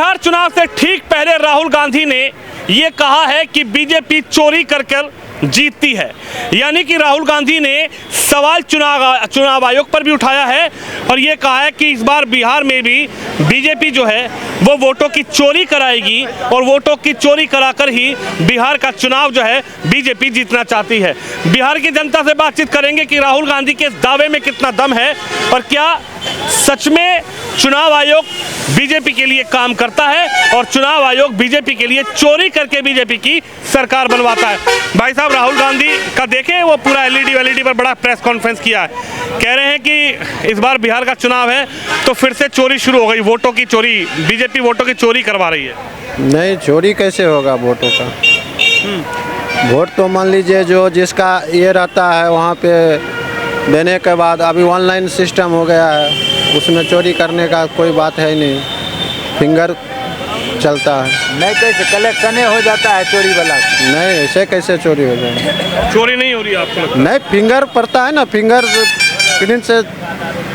बिहार चुनाव से ठीक पहले राहुल गांधी ने ये कहा है कि बीजेपी चोरी कर कर जीतती है। यानी कि राहुल गांधी ने सवाल चुनाव आयोग पर भी उठाया है और ये कहा है कि इस बार बिहार में भी बीजेपी जो है वो वोटों की चोरी कराएगी और वोटों की चोरी कराकर ही बिहार का चुनाव जो है बीजेपी जीतना चाहती है। बिहार की जनता से बातचीत करेंगे कि राहुल गांधी के इस दावे में कितना दम है और क्या सच में चुनाव आयोग बीजेपी के लिए काम करता है और चुनाव आयोग बीजेपी के लिए चोरी करके बीजेपी की सरकार बनवाता है। भाई साहब, राहुल गांधी का देखें वो पूरा एलईडी पर बड़ा प्रेस कॉन्फ्रेंस किया है, कह रहे हैं कि इस बार बिहार का चुनाव है तो फिर से चोरी शुरू हो गई, वोटों की चोरी, बीजेपी वोटों की चोरी करवा रही है। नहीं, चोरी कैसे होगा वोटों का? वोट तो मान लीजिए जो जिसका ये रहता है वहाँ पे देने के बाद अभी ऑनलाइन सिस्टम हो गया है, उसमें चोरी करने का कोई बात है ही नहीं, फिंगर चलता है। नहीं, कैसे कलेक्शन हो जाता है चोरी वाला? नहीं, ऐसे कैसे चोरी हो जाए? चोरी नहीं हो रही है आपको लगता है? नहीं, फिंगर पड़ता है ना, फिंगर प्रिंट से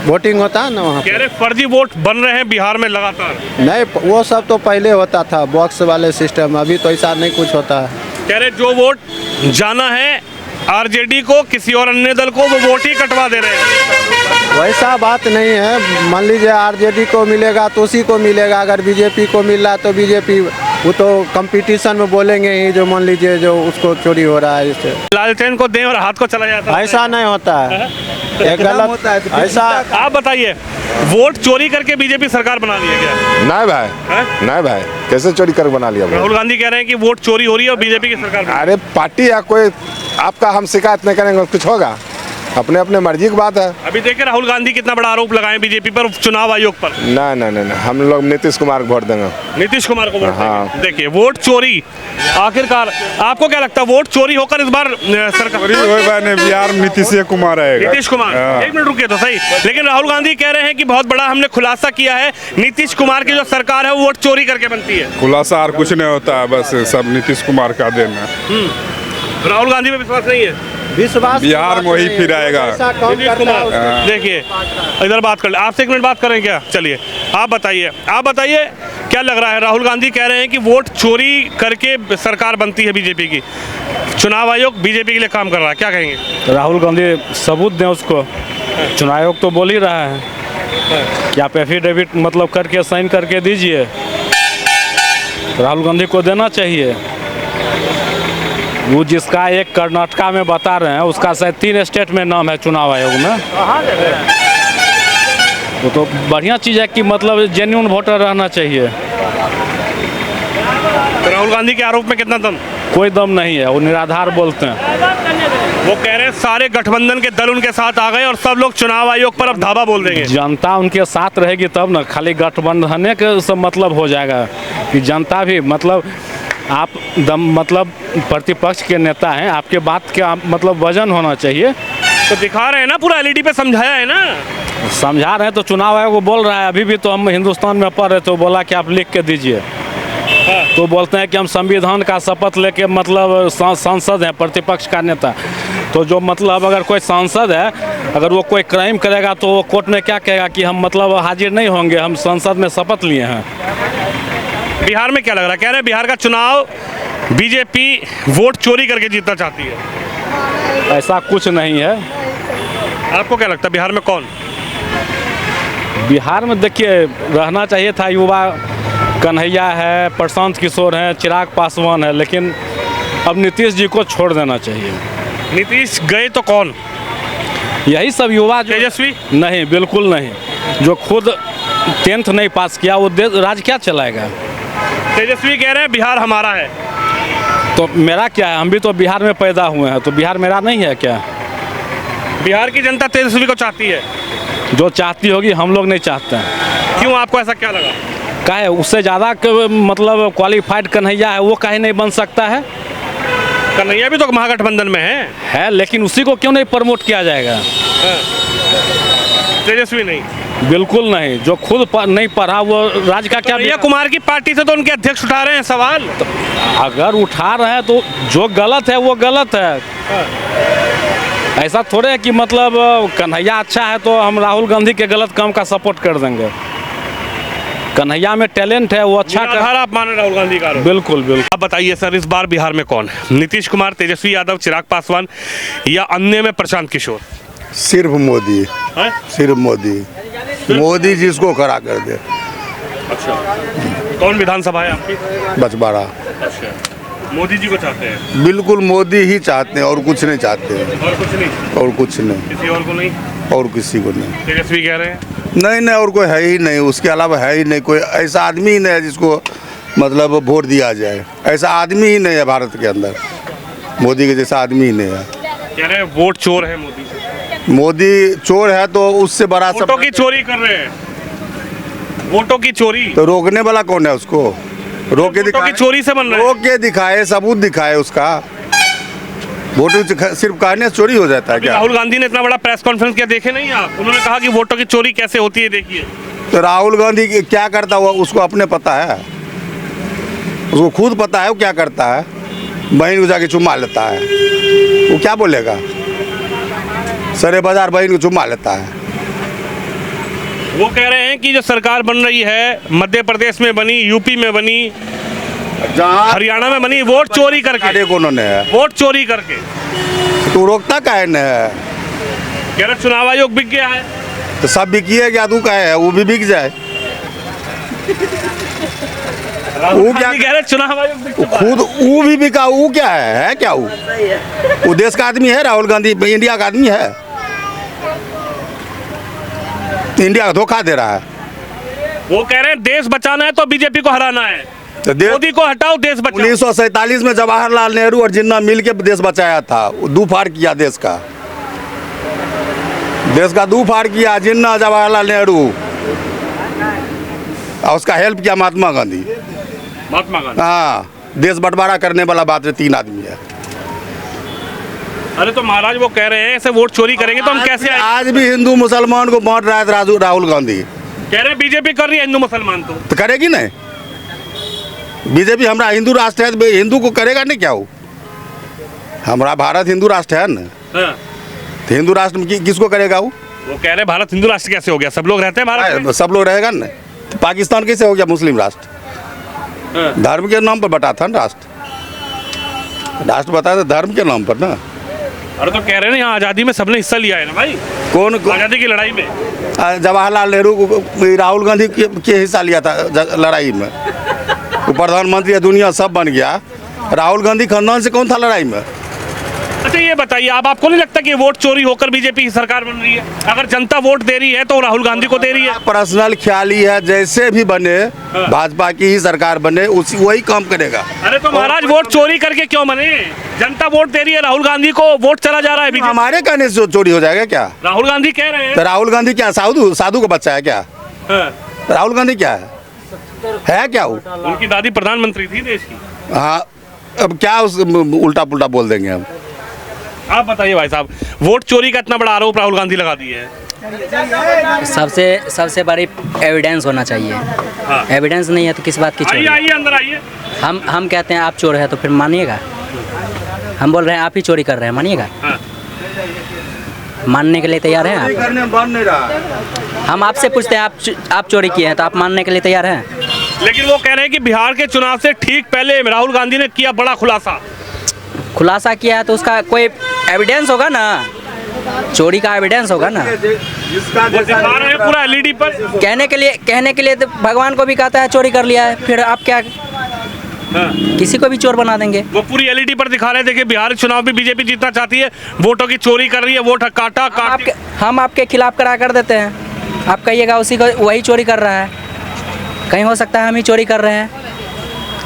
वोटिंग होता है ना वहाँ कह रहे फर्जी वोट बन रहे हैं बिहार में लगातार। नहीं, वो सब तो पहले होता था बॉक्स वाले सिस्टम, अभी तो ऐसा नहीं कुछ होता है। कह रहे जो वोट जाना है आरजेडी को, किसी और अन्य दल को, वो वोट ही कटवा दे रहे हैं। वैसा बात नहीं है, मान लीजिए आरजेडी को मिलेगा तो उसी को मिलेगा, अगर बीजेपी को मिल रहा है तो बीजेपी, वो तो कंपटीशन में बोलेंगे ही, जो मान लीजिए जो उसको चोरी हो रहा है इससे। लालटेन को दें और हाथ को चला जाता है, ऐसा नहीं होता है, एक गलत होता है तो ऐसा। आप बताइए, वोट चोरी करके बीजेपी सरकार बना ली है क्या? नहीं भाई, नहीं भाई, कैसे चोरी कर बना लिया? राहुल गांधी कह रहे हैं कि वोट चोरी हो रही है और बीजेपी की सरकार। अरे पार्टी या कोई आपका हम शिकायत नहीं करेंगे, कुछ होगा, अपने अपने मर्जी की बात है। अभी देखिए राहुल गांधी कितना बड़ा आरोप लगाए बीजेपी पर, चुनाव आयोग पर। नहीं नहीं नहीं, हम लोग नीतीश कुमार को वोट देंगे। नीतीश कुमार को वोट हाँ। देंगे। देखिए वोट चोरी, आखिरकार आपको क्या लगता है वोट चोरी होकर इस बार सरकार बिहार में नीतीश कुमार आएगा? नीतीश कुमार, एक मिनट रुकिए तो सही। लेकिन राहुल गांधी कह रहे हैं कि बहुत बड़ा हमने खुलासा किया है, नीतीश कुमार की जो सरकार है वो वोट चोरी करके बनती है। खुलासा और कुछ नहीं होता है, बस सब नीतीश कुमार का देना। राहुल गांधी में विश्वास नहीं है? विश्वास बिहार में वही फिर आएगा। नीतीश कुमार, देखिए इधर बात कर ले, आपसे एक मिनट बात करें क्या? चलिए आप बताइए क्या लग रहा है? राहुल गांधी कह रहे हैं कि वोट चोरी करके सरकार बनती है बीजेपी की, चुनाव आयोग बीजेपी के लिए काम कर रहा है, क्या कहेंगे? राहुल गांधी सबूत दें उसको, चुनाव आयोग तो बोल ही रहा है कि आप एफिडेविट मतलब करके साइन करके दीजिए, राहुल गांधी को देना चाहिए। वो जिसका एक कर्नाटका में बता रहे हैं, उसका शायद 3 स्टेट में नाम है चुनाव आयोग में। वो तो बढ़िया चीज़ है कि मतलब जेन्युइन वोटर रहना चाहिए। तो राहुल गांधी के आरोप में कितना दम? कोई दम नहीं है, वो निराधार बोलते हैं। वो कह रहे हैं सारे गठबंधन के दल उनके साथ आ गए और सब लोग चुनाव आयोग पर अब धावा बोल देंगे। जनता उनके साथ रहेगी तब ना, खाली गठबंधन के सब मतलब हो जाएगा कि जनता भी मतलब आप मतलब प्रतिपक्ष के नेता हैं, आपके बात का मतलब वजन होना चाहिए। तो दिखा रहे हैं ना, पूरा एलईडी पे समझाया है ना। समझा रहे हैं तो चुनाव आयोग बोल रहा है। अभी भी तो हम हिंदुस्तान में पढ़ रहे थे, बोला कि आप लिख के दीजिए, तो बोलते हैं कि हम संविधान का शपथ लेके मतलब सांसद हैं, प्रतिपक्ष का नेता। तो जो मतलब अगर कोई सांसद है, अगर वो कोई क्राइम करेगा तो वो कोर्ट में क्या कहेगा कि हम मतलब हाजिर नहीं होंगे, हम संसद में शपथ लिए हैं। बिहार में क्या लग रहा है? कह रहे हैं बिहार का चुनाव बीजेपी वोट चोरी करके जीतना चाहती है। ऐसा कुछ नहीं है। आपको क्या लगता है बिहार में कौन? बिहार में देखिए रहना चाहिए था युवा, कन्हैया है, प्रशांत किशोर हैं, चिराग पासवान है, लेकिन अब नीतीश जी को छोड़ देना चाहिए। नीतीश गए तो कौन? यही सब युवा। तेजस्वी? नहीं, बिल्कुल नहीं। जो खुद 10th नहीं पास किया वो राज क्या चलाएगा? तेजस्वी कह रहे हैं बिहार हमारा है। तो मेरा क्या है? हम भी तो बिहार में पैदा हुए हैं, तो बिहार मेरा नहीं है क्या? बिहार की जनता तेजस्वी को चाहती है। जो चाहती होगी, हम लोग नहीं चाहते हैं। क्यों, आपको ऐसा क्या लगा? काहे उससे ज़्यादा मतलब क्वालिफाइड कन्हैया है, वो काहे नहीं बन सकता है? कन्हैया भी तो महागठबंधन में है, लेकिन उसी को क्यों नहीं प्रमोट किया जाएगा? तेजस्वी नहीं? बिल्कुल नहीं। जो खुद नहीं पढ़ा वो राज का क्या? कन्हैया कुमार की पार्टी से तो उनके अध्यक्ष उठा रहे हैं सवाल। तो अगर उठा रहे हैं तो जो गलत है वो गलत है। ऐसा थोड़े है कि मतलब कन्हैया अच्छा है तो हम राहुल गांधी के गलत काम का सपोर्ट कर देंगे। कन्हैया में टैलेंट है, वो अच्छा कर। आधार आप मान रहे राहुल गांधी का आरोप? बिल्कुल बिल्कुल। अब बताइए सर, इस बार बिहार में कौन है? नीतीश कुमार, तेजस्वी यादव, चिराग पासवान या अन्य में प्रशांत किशोर? सिर्फ मोदी, हैं? सिर्फ मोदी, मोदी जिसको खड़ा कर दे। अच्छा, कौन विधानसभा है आपकी? बछवाड़ा। अच्छा, मोदी जी को चाहते हैं? बिल्कुल मोदी ही चाहते हैं और कुछ नहीं चाहते हैं। और कुछ नहीं? और कुछ नहीं, किसी और को नहीं? और किसी को नहीं। तेजस्वी कह रहे हैं? नहीं नहीं, और कोई है ही नहीं, उसके अलावा है ही नहीं कोई ऐसा आदमी ही नहीं है जिसको मतलब वोट दिया जाए। ऐसा आदमी ही नहीं है भारत के अंदर, मोदी के जैसा आदमी ही नहीं है। कह रहे हैं वोट चोर है मोदी। मोदी चोर है तो उससे बड़ा सब वोटों की चोरी कर रहे हैं, वोटों की चोरी। तो रोकने वाला कौन है उसको? रोक के वोटों दिखाए, की चोरी से बन रहा है। रोक के दिखाए, सबूत दिखाए उसका। वोट सिर्फ कहने से चोरी हो जाता है क्या? राहुल गांधी ने इतना बड़ा प्रेस कॉन्फ्रेंस किया, देखे नहीं आप? उन्होंने कहा कि वोटों की चोरी कैसे होती है, देखिए। तो राहुल गांधी क्या करता हुआ उसको अपने पता है, उसको खुद पता है वो क्या करता है। बहन को जाके चुम्मा लेता है, वो क्या बोलेगा? सरे बाजार बहन को चुम्मा लेता है। वो कह रहे हैं कि जो सरकार बन रही है, मध्य प्रदेश में बनी, यूपी में बनी, जहाँ हरियाणा में बनी, वोट चोरी करके, उन्होंने है, वोट चोरी करके। तो रोकता काहे न है? कह रहे चुनाव आयोग बिक गया है। तो सब बिकिए क्या तू कहे है, वो भी बिक जाए। राहुल क्या गांधी कह रहे चुनाव आयोग बिक वो चुका है। खुद वो भी बिका, वो क्या है क्या वो देश का आदमी है? राहुल गांधी इंडिया का आदमी है, इंडिया का धोखा दे रहा है। वो कह रहे हैं देश बचाना है तो बीजेपी को हराना है, तो मोदी को हटाओ, देश बचाओ। 1947 में जवाहरलाल नेहरू और जिन्ना मिल के देश बचाया था, दो फाड़ किया देश का दो फाड़ किया जिन्ना, जवाहरलाल नेहरू, और उसका हेल्प किया महात्मा गांधी। महात्मा गांधी। हाँ, देश बंटवारा करने वाला बात है, 3 आदमी है। अरे तो महाराज वो कह रहे हैं ऐसे वोट चोरी करेंगे तो हम कैसे आए? आज भी हिंदू मुसलमान को बांट रहा है राहुल गांधी। कह रहे हैं बीजेपी कर रही है हिंदू मुसलमान तो करेगी नहीं? बीजेपी हमारा हिंदू राष्ट्र है, तो हिंदू को करेगा नहीं क्या? वो हमारा भारत हिंदू राष्ट्र है ना, हाँ। तो हिंदू राष्ट्र में किसको करेगा वो? वो कह रहे हैं भारत हिंदू राष्ट्र कैसे हो गया? सब लोग रहते हैं भारत में। सब लोग रहेगा ना। तो पाकिस्तान कैसे हो गया मुस्लिम राष्ट्र? हाँ। धर्म के नाम पर बटा था ना राष्ट्र बताया था धर्म के नाम पर ना। अरे तो कह रहे हैं ना यहाँ आज़ादी में सबने हिस्सा लिया है ना भाई, कौन आज़ादी की लड़ाई में। जवाहरलाल नेहरू राहुल गांधी के हिस्सा लिया था लड़ाई में, वो प्रधानमंत्री दुनिया सब बन गया। राहुल गांधी खानदान से कौन था लड़ाई में? अच्छा ये बताइए, अब आपको नहीं लगता कि वोट चोरी होकर बीजेपी की सरकार बन रही है? अगर जनता वोट दे रही है तो राहुल गांधी को दे रही है। पर्सनल ख्याल ही है, जैसे भी बने भाजपा की ही सरकार बने उसी वही काम करेगा। अरे तो महाराज वोट चोरी करके क्यों बने? जनता वोट दे रही है, राहुल गांधी को वोट चला जा रहा है बीजेपी। हमारे कहने से चोरी हो जाएगा क्या? राहुल गांधी कह रहे हैं। तो राहुल गांधी क्या साधु का बच्चा है क्या? हाँ। राहुल गांधी क्या है क्या वो? उनकी दादी प्रधानमंत्री थी देश की। हाँ, अब क्या उस उल्टा पुल्टा बोल देंगे हम? आप बताइए भाई साहब, वोट चोरी का इतना बड़ा आरोप राहुल गांधी लगा दिए है। सबसे बड़ी एविडेंस होना चाहिए। हाँ। एविडेंस नहीं है तो किस बात की चोरी? आइए अंदर आइए। हम कहते हैं आप चोर है तो फिर मानिएगा? हम बोल रहे हैं आप ही चोरी कर रहे हैं, मानिएगा? हाँ। मानने के लिए तैयार हैं आप? करने बन नहीं रहा। हम आपसे पूछते हैं आप चोरी किए हैं तो आप मानने के लिए तैयार हैं? लेकिन वो कह रहे हैं कि बिहार के चुनाव से ठीक पहले राहुल गांधी ने किया बड़ा खुलासा किया है तो उसका कोई एविडेंस होगा ना, चोरी का एविडेंस होगा ना। वो दिखा रहे हैं पूरा एलईडी पर। कहने के लिए तो भगवान को भी कहता है चोरी कर लिया है, फिर आप क्या किसी को भी चोर बना देंगे? वो पूरी एलईडी पर दिखा रहे हैं, देखिए बिहार चुनाव भी बीजेपी जीतना चाहती है, वोटों की चोरी कर रही है, वोट हम आपके खिलाफ करा कर देते हैं, आप कहिएगा उसी को वही चोरी कर रहा है। कहीं हो सकता है हम ही चोरी कर रहे हैं,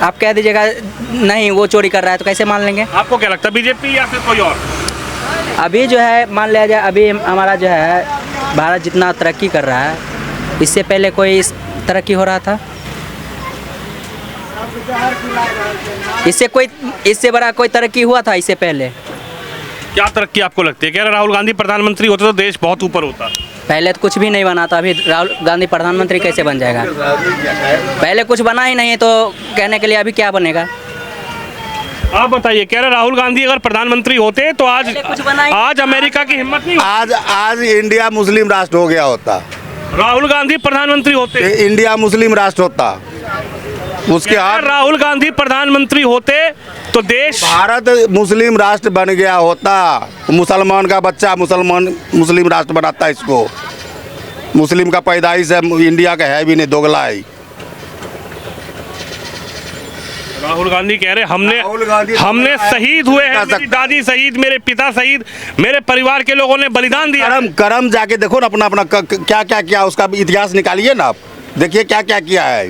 आप कह दीजिएगा नहीं वो चोरी कर रहा है, तो कैसे मान लेंगे? आपको क्या लगता है बीजेपी या फिर कोई और? अभी जो है मान लिया जाए, अभी हमारा जो है भारत जितना तरक्की कर रहा है, इससे पहले कोई इस तरक्की हो रहा था? इससे बड़ा कोई तरक्की हुआ था इससे पहले? क्या तरक्की आपको लगती है? कह रहे राहुल गांधी प्रधानमंत्री होते तो देश बहुत ऊपर होता। पहले तो कुछ भी नहीं बना था, अभी राहुल गांधी प्रधानमंत्री कैसे बन जाएगा? पहले कुछ बना ही नहीं तो कहने के लिए अभी क्या बनेगा? आप बताइए, कह रहे राहुल गांधी अगर प्रधानमंत्री होते तो आज अमेरिका की हिम्मत नहीं होती। आज इंडिया मुस्लिम राष्ट्र हो गया होता। राहुल गांधी प्रधानमंत्री होते, ये इंडिया मुस्लिम राष्ट्र होता, उसके अगर हाथ राहुल गांधी प्रधानमंत्री होते तो देश भारत मुस्लिम राष्ट्र बन गया होता। मुसलमान का बच्चा मुस्लिम राष्ट्र बनाता है इसको। मुस्लिम का पैदाइश है, इंडिया का है भी नहीं, दोगला है। राहुल गांधी कह रहे राहुल गांधी हमने शहीद हुए हैं, मेरी सकता। दादी शहीद, मेरे पिता शहीद, मेरे परिवार के लोगों ने बलिदान दिया। करम जाके देखो ना अपना अपना क्या क्या किया, उसका इतिहास निकालिए ना आप, देखिए क्या क्या किया है।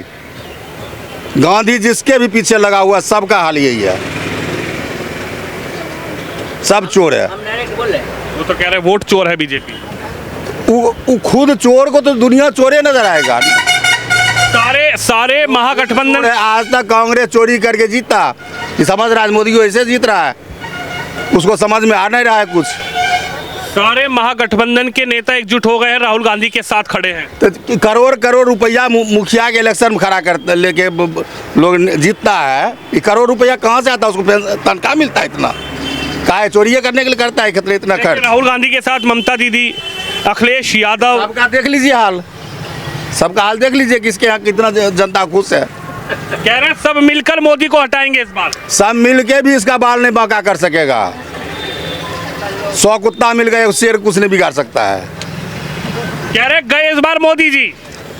गांधी जिसके भी पीछे लगा हुआ सबका हाल यही है, सब चोर है। वो तो कह रहे वोट चोर है बीजेपी। वो खुद चोर को तो दुनिया चोरे नजर आएगा। सारे महागठबंधन, आज तक कांग्रेस चोरी करके जीता, ये समझ रहा है मोदी को ऐसे जीत रहा है, उसको समझ में आ नहीं रहा है कुछ। सारे महागठबंधन के नेता एकजुट हो गए हैं, राहुल गांधी के साथ खड़े हैं। तो करोड़ रुपया मुखिया के इलेक्शन में खड़ा कर लेके लोग जीतता है। ये करोड़ रुपया कहाँ से आता है, उसको तनख्वाह मिलता है इतना, काहे चोरियाँ करने के लिए करता है इतना खर्च। राहुल गांधी के साथ ममता दीदी, अखिलेश यादव, सबका देख लीजिए हाल, सबका हाल देख लीजिए, किसके यहाँ कितना जनता खुश है। कह रहे हैं सब मिलकर मोदी को हटाएंगे इस बार। सब मिलके भी इसका बाल नहीं बांका कर सकेगा। 100 कुत्ता मिल गए, शेर कुछ नहीं बिगाड़ सकता है। कह रहे गए इस बार मोदी जी,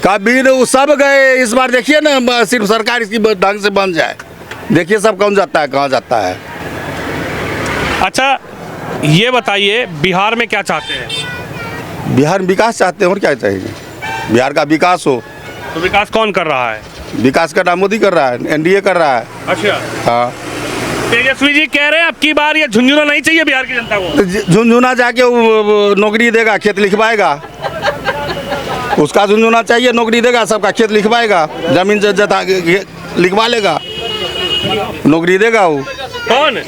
कभी नहीं, सब गए इस बार। देखिए ना, सिर्फ सरकार इसकी ढंग से बन जाए, देखिए सब कौन जाता है, कहाँ जाता है। अच्छा ये बताइए बिहार में क्या चाहते हैं? बिहार में विकास चाहते हैं, और क्या चाहिए। बिहार का विकास हो। तो विकास कौन कर रहा है? विकास का नाम मोदी कर रहा है, एनडीए कर रहा है। अच्छा, हाँ, तेजस्वी जी कह रहे हैं अब की बार ये झुंझुना नहीं चाहिए बिहार की जनता को। तो झुंझुना जाके वो नौकरी देगा, खेत लिखवाएगा, उसका झुंझुना चाहिए, नौकरी देगा, सबका खेत लिखवाएगा, जमीन जता लिखवा लेगा, नौकरी देगा। वो कौन?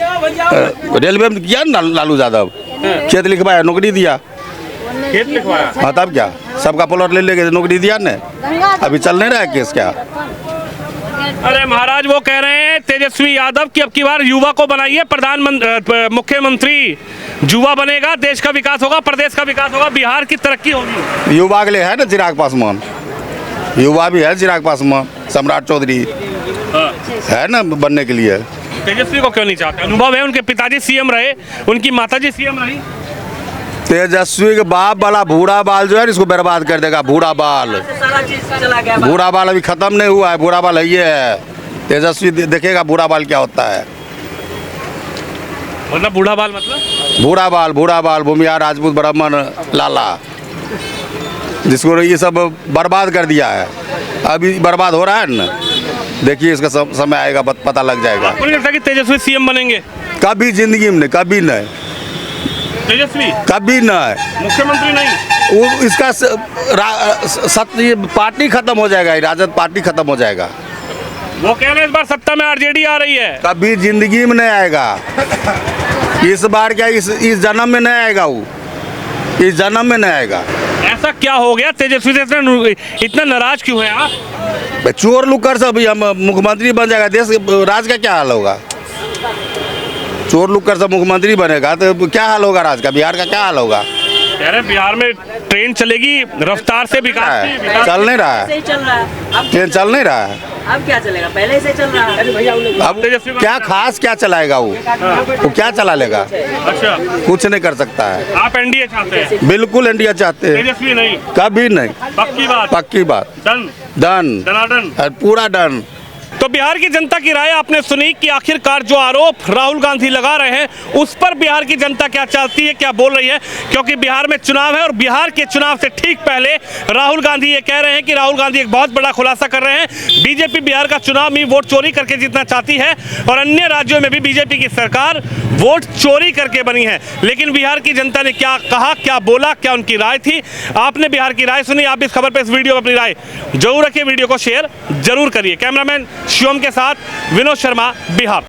रेलवे में किया ना लालू यादव, खेत लिखवाया, नौकरी दिया। खेत लिखवाया? हाँ, तब क्या, सबका प्लॉट ले लेके नौकरी दिया ने। अभी चल नहीं रहा है केस क्या। अरे महाराज वो कह रहे हैं तेजस्वी यादव कि अब की बार युवा को बनाइए प्रधानमंत्री, मुख्यमंत्री। युवा बनेगा, देश का विकास होगा, प्रदेश का विकास होगा, बिहार की तरक्की होगी। युवा के लिए है ना चिराग पासवान, युवा भी है चिराग पासवान, सम्राट चौधरी है ना बनने के लिए। तेजस्वी को क्यों नहीं चाहते? अनुभव है, उनके पिताजी सीएम रहे, उनकी माताजी सीएम रही। तेजस्वी के बाप वाला बूढ़ा बाल जो है इसको बर्बाद कर देगा। बूढ़ा बाल, बूढ़ा बाल अभी खत्म नहीं हुआ है, बूढ़ा बाल है ये है। तेजस्वी देखेगा बूढ़ा बाल क्या होता है। मतलब बूढ़ा बाल मतलब बूढ़ा बाल भूमिया राजपूत ब्राह्मण लाला, जिसको ये सब बर्बाद कर दिया है। अभी बर्बाद हो रहा है ना, देखिए इसका समय आएगा, पता लग जाएगा। आपको नहीं लगता कि तेजस्वी सीएम बनेंगे? कभी जिंदगी में नहीं, कभी नहीं, तेजस्वी कभी नहीं, मुख्यमंत्री नहीं। वो इसका सत्य पार्टी खत्म हो जाएगा, राजद पार्टी खत्म हो जाएगा। वो कह रहे हैं इस बार सत्ता में आरजेडी आ रही है। कभी जिंदगी में नहीं आएगा, इस बार क्या इस जन्म में नहीं आएगा, वो इस जन्म में नहीं आएगा। ऐसा क्या हो गया तेजस्वी से इतना नाराज क्यों है आप? चोर लुकर सब हम मुख्यमंत्री बन जाएगा, देश राज का क्या हाल होगा। चोर लुकर सब मुख्यमंत्री बनेगा तो क्या हाल होगा राज का, बिहार का क्या हाल होगा। कह रहे बिहार में ट्रेन चलेगी रफ्तार से, विकास की। चल नहीं रहा है, सही चल रहा है। ट्रेन चल नहीं रहा है। अब क्या चलेगा, पहले से चल रहा है। अब क्या खास क्या चलाएगा वो क्या चला लेगा, अच्छा, कुछ नहीं कर सकता है। आप एनडीए चाहते हैं? बिल्कुल इंडिया चाहते हैं, तेजस्वी नहीं? कभी नहीं, पक्की बात? पक्की बात, डन डन, डनाडन, पूरा डन। तो बिहार की जनता की राय आपने सुनी कि आखिरकार जो आरोप राहुल गांधी लगा रहे हैं उस पर बिहार की जनता क्या चाहती है, क्या बोल रही है। क्योंकि बिहार में चुनाव है और बिहार के चुनाव से ठीक पहले राहुल गांधी ये कह रहे हैं कि राहुल गांधी एक बहुत बड़ा खुलासा कर रहे हैं। बीजेपी बिहार का चुनाव में वोट चोरी करके जीतना चाहती है और अन्य राज्यों में भी बीजेपी की सरकार वोट चोरी करके बनी है। लेकिन बिहार की जनता ने क्या कहा, क्या बोला, क्या उनकी राय थी, आपने बिहार की राय सुनी। आप इस खबर पर, इस वीडियो में अपनी राय जरूर रखिए, वीडियो को शेयर जरूर करिए। कैमरामैन शिवम के साथ विनोद शर्मा, बिहार।